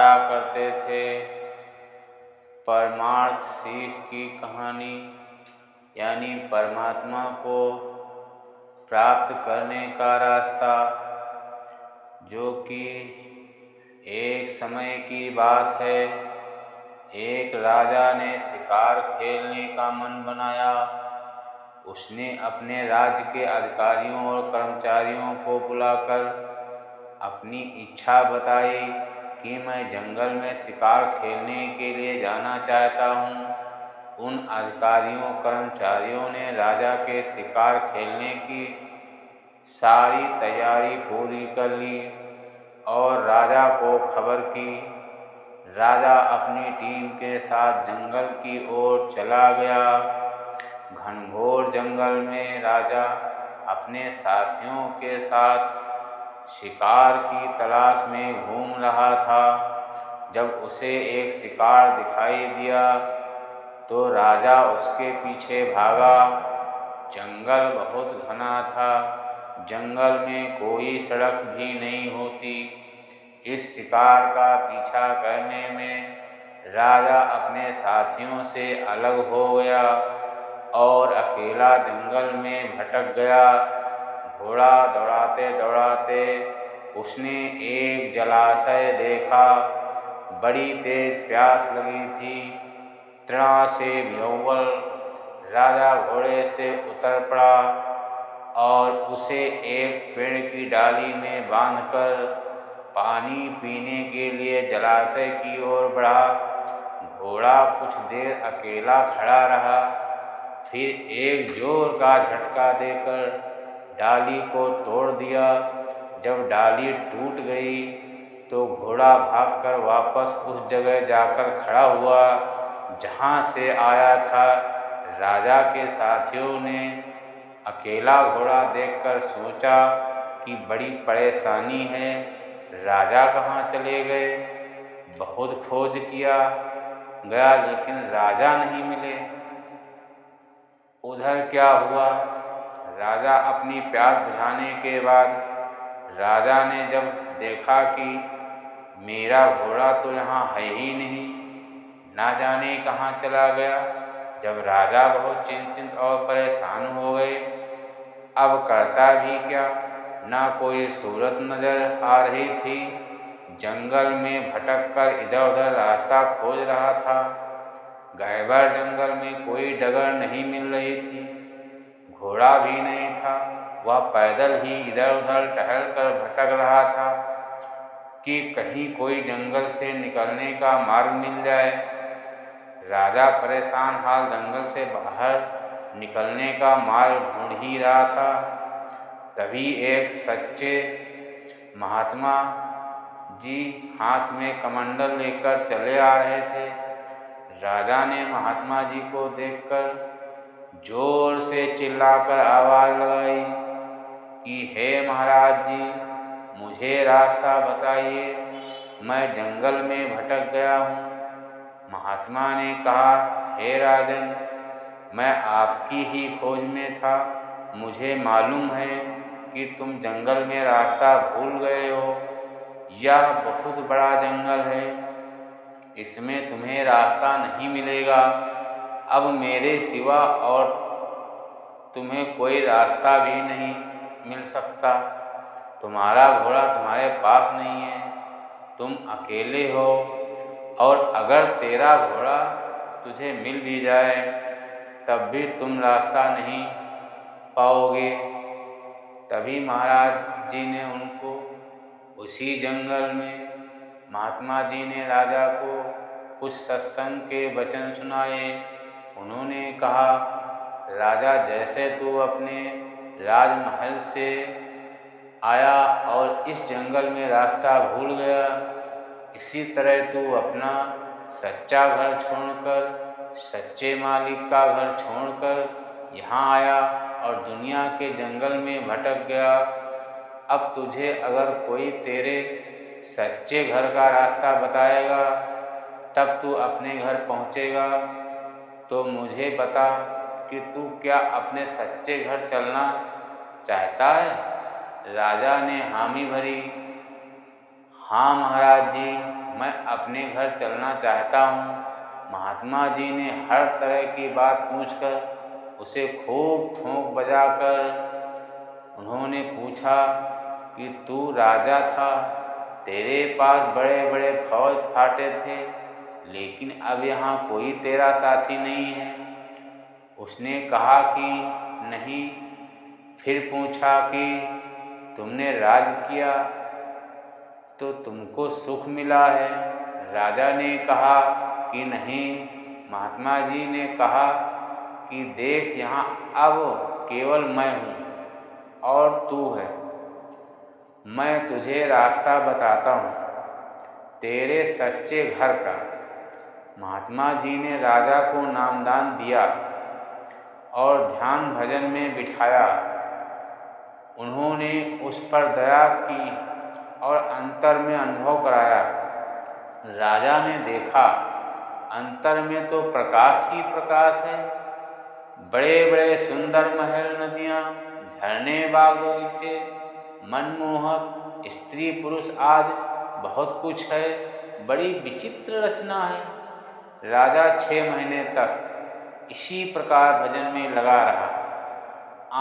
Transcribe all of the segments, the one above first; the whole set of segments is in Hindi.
पढ़ा करते थे। परमार्थ सीख की कहानी यानी परमात्मा को प्राप्त करने का रास्ता, जो कि एक समय की बात है। एक राजा ने शिकार खेलने का मन बनाया। उसने अपने राज्य के अधिकारियों और कर्मचारियों को बुलाकर अपनी इच्छा बताई कि मैं जंगल में शिकार खेलने के लिए जाना चाहता हूँ। उन अधिकारियों कर्मचारियों ने राजा के शिकार खेलने की सारी तैयारी पूरी कर ली और राजा को खबर की। राजा अपनी टीम के साथ जंगल की ओर चला गया। घनघोर जंगल में राजा अपने साथियों के साथ शिकार की तलाश में घूम रहा था। जब उसे एक शिकार दिखाई दिया तो राजा उसके पीछे भागा। जंगल बहुत घना था। जंगल में कोई सड़क भी नहीं होती। इस शिकार का पीछा करने में राजा अपने साथियों से अलग हो गया और अकेला जंगल में भटक गया। घोड़ा दौड़ाते दौड़ाते उसने एक जलाशय देखा। बड़ी तेज प्यास लगी थी। तृणा से विह्वल राजा घोड़े से उतर पड़ा और उसे एक पेड़ की डाली में बांधकर पानी पीने के लिए जलाशय की ओर बढ़ा। घोड़ा कुछ देर अकेला खड़ा रहा, फिर एक जोर का झटका देकर डाली को तोड़ दिया। जब डाली टूट गई तो घोड़ा भागकर वापस उस जगह जाकर खड़ा हुआ जहाँ से आया था। राजा के साथियों ने अकेला घोड़ा देखकर सोचा कि बड़ी परेशानी है, राजा कहाँ चले गए। बहुत खोज किया गया लेकिन राजा नहीं मिले। उधर क्या हुआ? राजा अपनी प्यास बुझाने के बाद राजा ने जब देखा कि मेरा घोड़ा तो यहाँ है ही नहीं, ना जाने कहाँ चला गया। जब राजा बहुत चिंतित और परेशान हो गए, अब करता भी क्या, ना कोई सूरत नजर आ रही थी। जंगल में भटक कर इधर उधर रास्ता खोज रहा था। गहबर जंगल में कोई डगर नहीं मिल रही थी। घोड़ा भी नहीं था। वह पैदल ही इधर उधर टहल कर भटक रहा था कि कहीं कोई जंगल से निकलने का मार्ग मिल जाए। राजा परेशान हाल जंगल से बाहर निकलने का मार्ग ढूंढ ही रहा था। तभी एक सच्चे महात्मा जी हाथ में कमंडल लेकर चले आ रहे थे। राजा ने महात्मा जी को देखकर जोर से चिल्लाकर आवाज लगाई कि हे महाराज जी, मुझे रास्ता बताइए, मैं जंगल में भटक गया हूँ। महात्मा ने कहा, हे राजन, मैं आपकी ही खोज में था। मुझे मालूम है कि तुम जंगल में रास्ता भूल गए हो। यह बहुत बड़ा जंगल है, इसमें तुम्हें रास्ता नहीं मिलेगा। अब मेरे सिवा और तुम्हें कोई रास्ता भी नहीं मिल सकता। तुम्हारा घोड़ा तुम्हारे पास नहीं है, तुम अकेले हो, और अगर तेरा घोड़ा तुझे मिल भी जाए तब भी तुम रास्ता नहीं पाओगे। तभी महाराज जी ने उनको उसी जंगल में महात्मा जी ने राजा को कुछ सत्संग के वचन सुनाए। उन्होंने कहा, राजा, जैसे तू अपने राजमहल से आया और इस जंगल में रास्ता भूल गया, इसी तरह तू अपना सच्चा घर छोड़कर, सच्चे मालिक का घर छोड़कर यहाँ आया और दुनिया के जंगल में भटक गया। अब तुझे अगर कोई तेरे सच्चे घर का रास्ता बताएगा तब तू अपने घर पहुँचेगा। तो मुझे बता कि तू क्या अपने सच्चे घर चलना चाहता है? राजा ने हामी भरी। हाँ महाराज जी, मैं अपने घर चलना चाहता हूँ। महात्मा जी ने हर तरह की बात पूछकर उसे खूब ठोंक बजाकर उन्होंने पूछा कि तू राजा था, तेरे पास बड़े बड़े फौज फाटे थे, लेकिन अब यहाँ कोई तेरा साथी नहीं है। उसने कहा कि नहीं। फिर पूछा कि तुमने राज किया तो तुमको सुख मिला है? राजा ने कहा कि नहीं। महात्मा जी ने कहा कि देख, यहाँ अब केवल मैं हूँ और तू है। मैं तुझे रास्ता बताता हूँ तेरे सच्चे घर का। महात्मा जी ने राजा को नामदान दिया और ध्यान भजन में बिठाया। उन्होंने उस पर दया की और अंतर में अनुभव कराया। राजा ने देखा अंतर में तो प्रकाश ही प्रकाश है। बड़े बड़े सुंदर महल, नदियाँ, झरने, बाग बगीचे, मनमोहक स्त्री पुरुष आदि बहुत कुछ है। बड़ी विचित्र रचना है। राजा 6 महीने तक इसी प्रकार भजन में लगा रहा,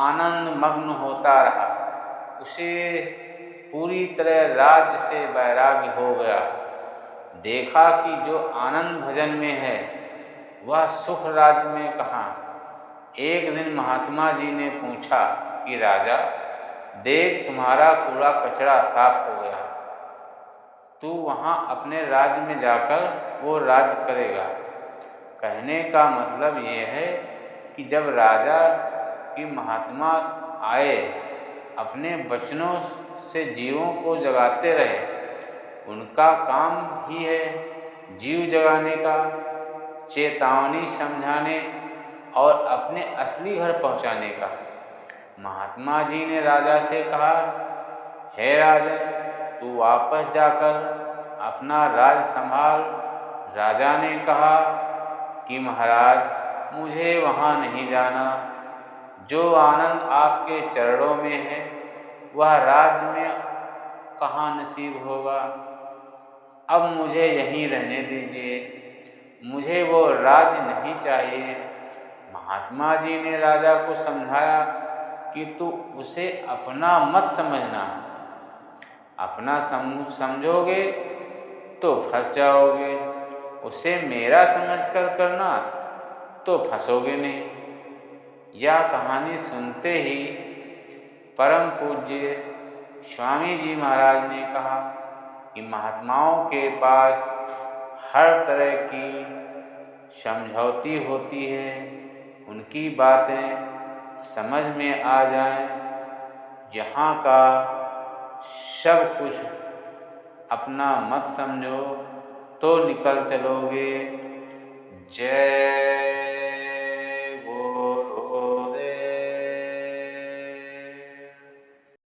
आनंद मग्न होता रहा। उसे पूरी तरह राज्य से वैराग्य हो गया। देखा कि जो आनंद भजन में है वह सुख राज्य में कहाँ। एक दिन महात्मा जी ने पूछा कि राजा, देख, तुम्हारा कूड़ा कचरा साफ हो गया, तू वहाँ अपने राज्य में जाकर वो राज्य करेगा। कहने का मतलब ये है कि जब राजा की महात्मा आए, अपने वचनों से जीवों को जगाते रहे। उनका काम ही है जीव जगाने का, चेतावनी समझाने और अपने असली घर पहुँचाने का। महात्मा जी ने राजा से कहा, हे राजा, तू वापस जाकर अपना राज संभाल। राजा ने कहा कि महाराज, मुझे वहाँ नहीं जाना। जो आनंद आपके चरणों में है वह राज्य में कहाँ नसीब होगा। अब मुझे यहीं रहने दीजिए, मुझे वो राज्य नहीं चाहिए। महात्मा जी ने राजा को समझाया कि तू उसे अपना मत समझना। अपना समझोगे तो फंस जाओगे, उसे मेरा समझकर करना तो फंसोगे नहीं। यह कहानी सुनते ही परम पूज्य स्वामी जी महाराज ने कहा कि महात्माओं के पास हर तरह की समझौती होती है। उनकी बातें समझ में आ जाएं, यहाँ का सब कुछ अपना मत समझो तो निकल चलोगे। जय